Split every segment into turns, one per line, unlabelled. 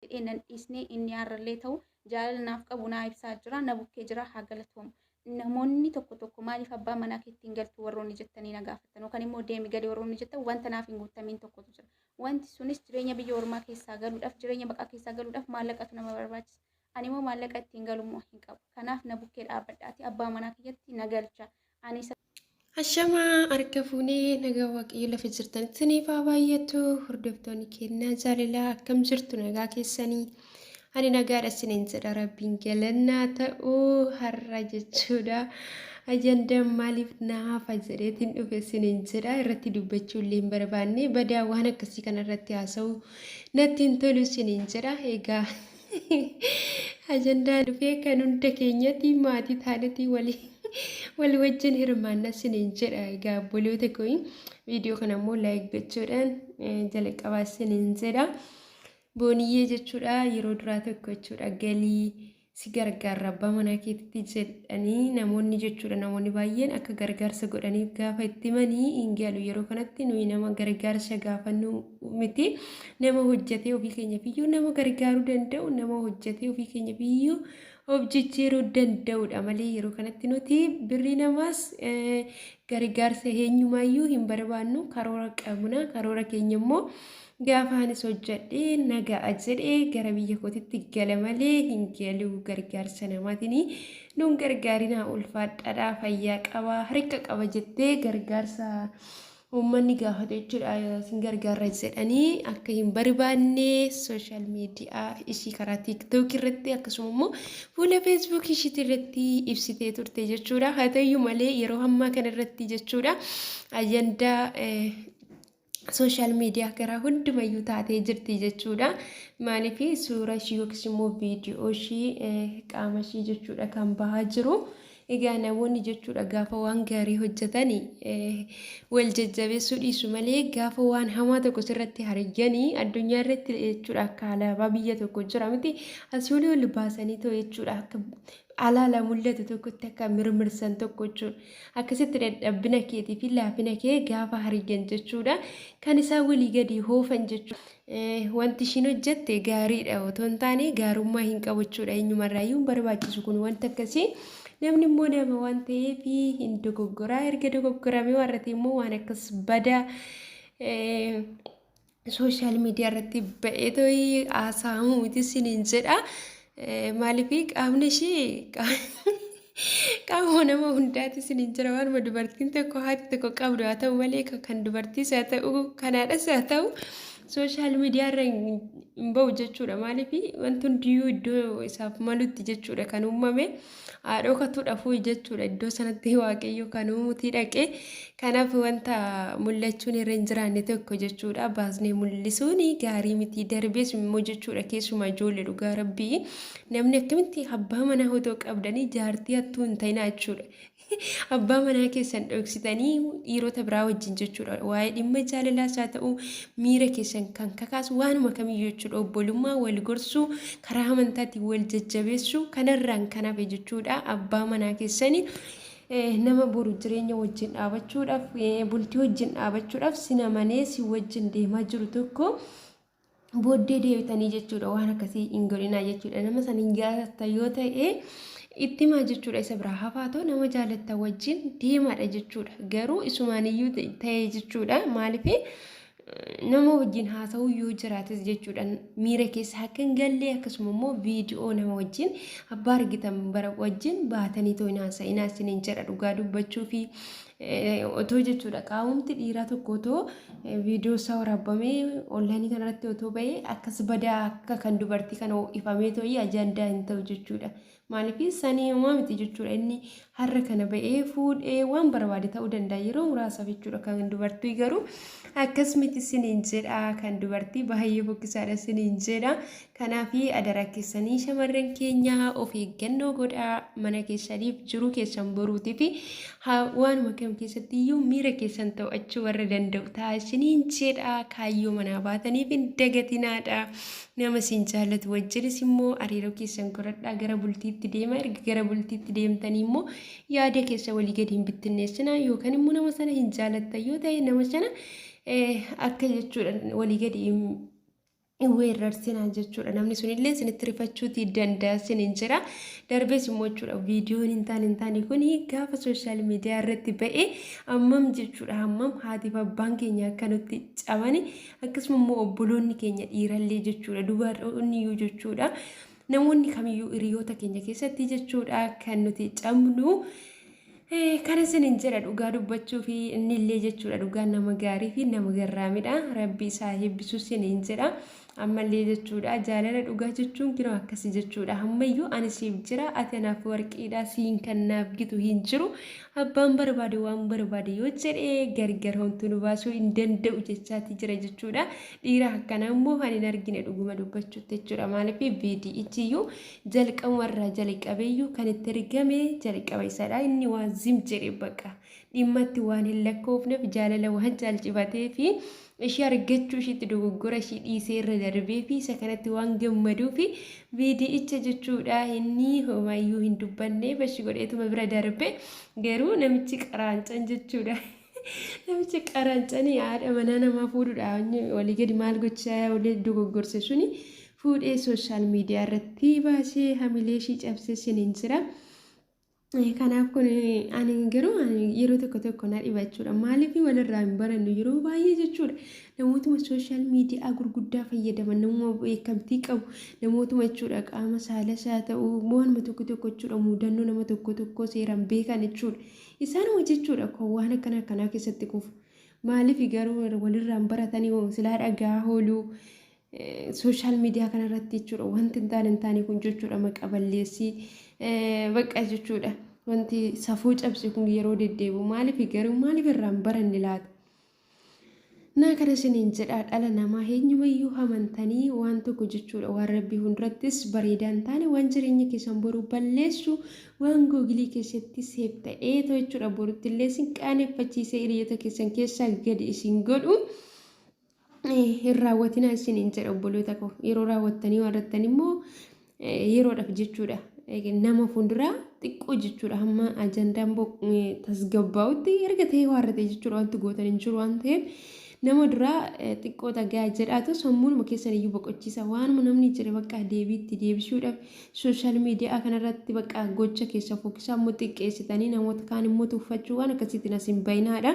jedhee nan dhiisnee inni har'allee ta'u jaalala naaf qabu naa ibsaa jira na bukkee jira haa galatoom. Namoonni tokko maaliif abbaa manaa keetti hin galtu warroonni jettanii na gaafatan yookaan immoo deemi gadi warroonni jettan wanta naaf hin guutamiin tokkotu jira. Wanti sunis jireenya biyya ormaa keessaa galuudhaaf jireenya baqaa keessaa galuudhaaf maallaqatu nama barbaachisa. Ani immoo maallaqa ittiin galummoo hin qabu. Kanaaf na bukkee dhaabbadhaati abbaa manaa kiyyatti na galcha. Ani
Hashama harka fuunee nagaa waaqayyo lafa jirtanitti ni baay'atu hordoftoonni kennaa jaalala akkam jirtu nagaa keessanii ani nagaadha isiniin jedha rabbiin galannaa ta'uu har'a jechuudha ajandaan maaliif naafa jedheetiin dhufe isiniin jedha irratti dubbachuu illee hin barbaanne badaa waan akkasii kanarratti haasa'u natti hin tolu isiniin jedha egaa ajandaan dhufee kan hunda keenyatti maatii taanatti wal wajjin hirmaannaa isiniin jedha egaa obboloota koo viidiyoo kana immoo laayik gochuudhaan jalqabaa isiniin jedha booniyyee jechuudha yeroo duraa tokko jechuudha galii si gargaarra abbaa manaa keetti jedhanii namoonni jechuudha namoonni baay'een akka gargaarsa godhaniif gaafa itti manii hin galu yeroo kanatti nuyi nama gargaarsa gaafannu miti nama hojjetee ofii keenya fiyyuu nama gargaaruu danda'u nama hojjetee ofii keenya fiyyuu of jijjiiruu danda'udha malee yeroo kanatti nuti birrii namaas gargaarsa eenyumaayyuu hin barbaannu karoora qabna karoora keenya immoo gaafaanis hojjedhee nagaa jedhee gara biyya kootitti gala malee hin galu gargaarsa namaatiin nuun gargaarinaa ulfaadhaadhaa fayyaa qabaa harka qaba jettee gargaarsa uummanni gaafate jechuudha sin gargaarra jedhanii akka hin barbaanne sooshaal miidiyaa ishii karaa tiiktook irratti akkasuma immoo fuula feesbuuk ishiitii irratti ibsitee turte jechuudha haa ta'uyyuu malee yeroo ammaa kana irratti jechuudha ajandaa sooshaal miidiyaa karaa hundumayyuu taatee jirti jechuudha maaliif suura ishii yookiis immoo viidiyoo ishii qaama ishii jechuudha kan bahaa jiru egaa namoonni jechuudha gaafa waan gaarii hojjetanii wal jajjabeessuu dhiisu malee gaafa waan hamaa tokko sirratti arganii addunyaa irratti jechuudha akka alaabaa biyya tokko jira miti asii olii ol baasanii ta'u jechuudha akka alaala mul'atu tokkotti akka mirmirsan tokko jechuudha akkasitti dadhabbina keetii fi laafina kee gaafa argan jechuudha kan isaa walii gadi hoofan jechuudha wanti ishiin hojjette gaariidha otoo hin taane gaarummaa hin qabu jechuudha eenyumarraayyuu barbaachisu kun wanta akkasii namni immoo nama waan ta'eef hin dogoggoraa erga dogoggorame warratti immoo waan akkas badaa sooshaal miidiyaa irratti ba'ee ta'ii haasa'amu miti isiniin jedha maaliif qaamni ishii qaama nama hundaati isiniin jira waanuma dubartiin tokko haati tokko qabdu haa ta'u malee kan dubartiis haa ta'u kanaadhas haa ta'u sooshaal miidiyaa irra hin ba'u jechuudha maaliif wanti hundiyyuu iddoo isaaf malutti jechuudha kan uumame haadhoo katuudhaafuu jechuudha iddoo sanatti waaqayyo kan uumutii dhaqee kanaaf wanta mul'achuun irra hin jiraanne tokko jechuudha baasnee mul'isuun gaarii miti darbees immoo jechuudha keessumaa ijoollee dhugaa rabbii namni akkamitti abbaa manaa otoo qabdanii jaartii hattuu hin ta'inaa jechuudha abbaa manaa keessan dhoksitanii dhiirota biraa wajjin jechuudha waa'ee dhimma jaalalaas haa ta'u miira keessan kan kakaasu waanuma kamiyyuu jechuudha obbolummaa wal gorsuu karaa amantaatiin wal jajjabeessuu kanarraan kan hafe jechuudha abbaa manaa keessanii nama boru jireenya wajjin dhaabachuudhaaf bultii wajjin dhaabachuudhaaf sina manee si wajjin deemaa jiru tokko booddee deebitanii jechuudha waan akkasii hin godhinaa jechuudha nama san hin jaalatta yoo ta'e itti himaa jechuudha isa biraa hafaatoo nama jaalatta wajjin deemaadha jechuudha garuu isumaaniyyuu ta'e jechuudha maaliif nama wajjin haasa'uu yoo jiraates jechuudha miira keessa akka hin galle akkasuma immoo viidiyoo nama wajjin abbaa argitan bara wajjin baatanii too hin haasa'inaa isiniin jedha dhugaa dubbachuu fi otoo jechuudha qaamumti dhiiraa tokko otoo viidiyoo isaa waraabamee onlaayinii kanarratti otoo ba'ee akkas badaa akka kan dubartii kana ifamee too'ii ajandaa hin ta'u jechuudha maaliif sanii uumaa miti jechuudha inni har'a kana ba'ee fuudhee waan barbaade ta'uu danda'a yeroo muraasaaf jechuudha kan dubartii garuu akkas miti isiniin jedha kan dubartii baay'ee fokkisaadha isiniin jedha kanaaf adara keessanii shamarran keenya of eeggannoo godhaa mana keessaniif jiru keessan boruutiif waanuma kam keessatti iyyuu miira keessan to'achuu warra danda'u ta'a isiniin jedha kaayyoo manaa baataniif hin dagatinaadha nama isin jaallatu wajjinis immoo hariiroo keessan godhadhaa gara bultiitti deema erga gara bultiitti deemtanii immoo yaada keessa walii gadi hin bittinneessina yookaan immoo nama sana hin jaallatta yoo ta'e nama sana akka jechuudha walii gadi weerarsinaa jechuudha. Namni sunillee isinitti rifachuutii danda'a isiniin jira. Darbees immoo jechuudha viidiyoon hin taane kun gaafa sooshaal miidiyaa irratti ba'e hammam jechuudha hammam haatiif abbaan keenya akka nutti cabani akkasuma immoo obboloonni keenya dhiirallee jechuudha dubaroonni iyyuu jechuudha namoonni kamiyyuu hiriyoota keenya keessatti jechuudha kan nuti cabnu. Kana isiniin jira dhugaa dubbachuu fi innillee jechuudha dhugaan nama gaarii fi nama garraamidha. Rabbi isaa eebbisu isiniin jira. Ammallee jechuudha jaalala dhugaa jechuun yeroo akkasii jechuudha ammayyuu ani siif jira ati anaaf warqiidha siin kan naaf gitu hin jiru abbaan barbaade waan barbaade yoo jedhee gargar homtuu nu baasuu hin danda'u jechaati jira jechuudha. Dhiira akkana immoo kan hin argine dhuguma dubbachuutti jechuudha maaliif viidi'ichiyyuu jalqabumarraa jalqabeeyyuu kan itti ergame jalqaba isaadha inni waan zim jedhe bakka dhimmatti waan hin lakkoofneef jaalala waan jaalchifatee fi ishee argachuu isheetti dogoggora ishee dhiisee irra darbee fi isa kanatti waan gammaduu fi viidi'icha jechuudha inni homaayyuu hin dubbanne bashi godheetuma bira darbe garuu namichi qaraancan jechuudha. Namichi qaraancan haadha manaa namaa fuudhuudha walii gadi maal gochaa walii dogoggorse suni fuudhee sooshaal miidiyaa irratti baasee hamilee ishee cabsee isiniin jira. Kanaaf kun ani garuu yeroo tokko na dhiba jechuudha maaliif walirraa hin barannu yeroo baay'ee jechuudha namootuma sooshaal miidiyaa gurguddaa fayyadaman namuma beekamtii qabu namootuma jechuudha qaama saalasaa ta'uu waanuma tokko jechuudha mudannoo nama tokko seeraan beekan jechuudha isaanuma jechuudha kun waan akkanaa keessatti kufu maaliif garuu walirraa hin baratanii silaa dhagaa hooluu sooshaal miidiyaa kanarratti jechuudha wanti hin taane kun jechuudha maqaballeessii bakka jechuudha wanti safuu cabse kun yeroo deddeebi'u maaliif irraa hin baranne laata. Naa kana isiniin jedha dhala namaa eenyumayyuu amantanii waan tokko jechuudha waan rabbii hundurattis bareedaa hin taane waan jireenya keessan boruu balleessu waan googilii keessatti seef ta'ee jechuudha borutti illee isin qaaneffachiisee hiriyoota keessan keessaa gadi isin godhu. Raawwatina isiniin jedha obboloota koo yeroo raawwattanii warrattanii immoo yeroodhaaf jechuudha nama fuulduraa xiqqoo jechuudha hamma ajandaan tasgabbaa'utti erga ta'ee warrate jechuudha wanti gootan hin jiru waan ta'eef nama duraa xiqqoo tagaa jedhaatu sammuunuma keessan iyyuu boqochiisa waanuma namni jedhe bakka deebiitti deebisuudhaaf sooshaal miidiyaa kanarratti bakka gocha keessa fookisaa immoo xiqqeessitanii namoota kaan immoo tuffachuu waan akkasiitiin as hin bayinaadha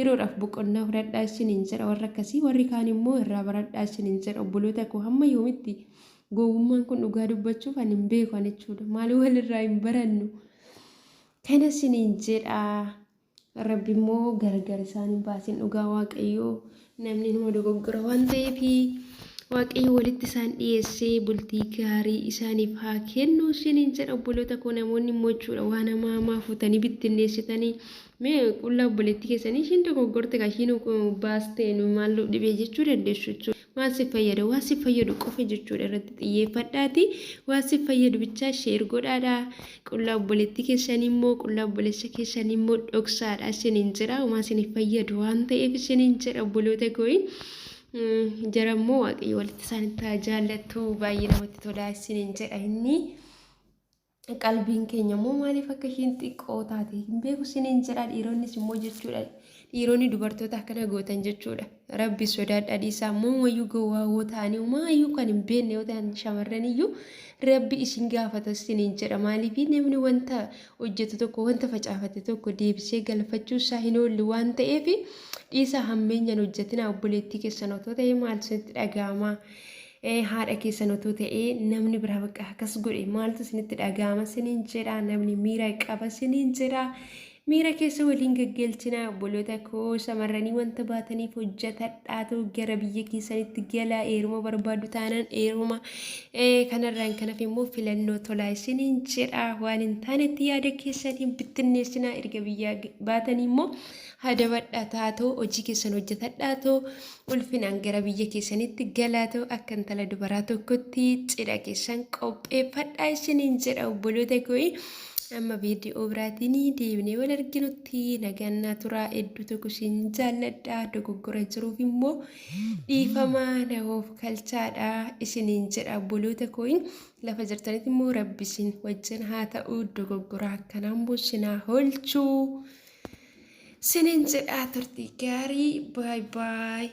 yeroodhaaf boqonnaa fudhadhaa isiniin jedha warra akkasii warri kaan immoo irraa baradhaa isiniin jedha obboloota koo hamma yoomitti gowwummaan kun dhugaa dubbachuuf ani hin beekan jechuudha maali walirraa hin barannu kana isiniin jedha. Rabbi immoo gargar isaanii baasin dhugaa waaqayyoo namni nama dogoggora waan ta'eef waaqayyo walitti isaan dhiyeessee bultii gaarii isaaniif haa kennu isiniin jedha obboloota koo namoonni immoo jechuudha waan hamaa fuutanii bittinneessitanii mee qullaa obboleettii keessanii ishiin dogoggorte kashiin baastee maal dhibee jechuu dandeessu jechuudha. Waan si fayyadu waan si fayyadu qofa jechuudha irratti xiyyeeffadhaati waan si fayyadu bichaa sheer godhaadha qullaa obboleettii keessanii immoo qullaa obboleessa keessanii immoo dhoksaadha isiniin jira waan isiniif fayyadu waan ta'eef isiniin jedha obboloota koo jara immoo waaqayyo walitti isaanitti jaallattu baay'ee namatti tolaa isiniin jedha inni qalbiin keenya immoo maaliif akka ishiin xiqqoo taate hin beeku isiniin jedha dhiironnis immoo jechuudha. Dhiironni dubartoota akkana gootan jechuudha. Rabbi sodaadhaa dhiisaa wayyuu gowwaawoo ta'anii maayyuu kan hin beekne yoo ta'an shamarran iyyuu rabbi isin gaafata isiniin jedha maaliif namni wanta hojjetu tokko wanta facaafate tokko deebisee galfachuu isaa hin oolli waan ta'eef dhiisaa hammeenyaan hojjetina obboleettii keessan otoo ta'e maal isinitti dhaga'ama haadha keessan otoo ta'e namni biraa bakka akkas godhe maaltu isinitti dhaga'ama isiniin jedha namni miira qaba isiniin jedha. Miira keessa waliin gaggeelchina obboloota koo shamarranii wanta baataniif hojjetadhaatu gara biyya keessanitti gala eeruma barbaadu taanaan eeruma kanarraan kanaaf immoo filannoo tolaa isiniin jedha waan hin taanetti yaada keessaniin bittinneessina erga biyya baatanii immoo hadabadhaa taatoo hojii keessan hojjetadhaatoo ulfinaan gara biyya keessanitti galaatoo akka intala dubaraa tokkotti cidha keessan qopheeffadhaa isiniin jedha obboloota koo. Amma viidiyoo biraatiin deebinee wal arginutti nagannaa turaa hedduu tokko isin jaalladha dogoggora jiruuf immoo dhiifamaa nahoof kalchaadha isiniin jedha obboloota koo lafa jirtanitti immoo rabbi isin wajjin haa ta'u dogoggora akkanaan boossinaa oolchuu isiniin jedha turtii gaarii baay baay.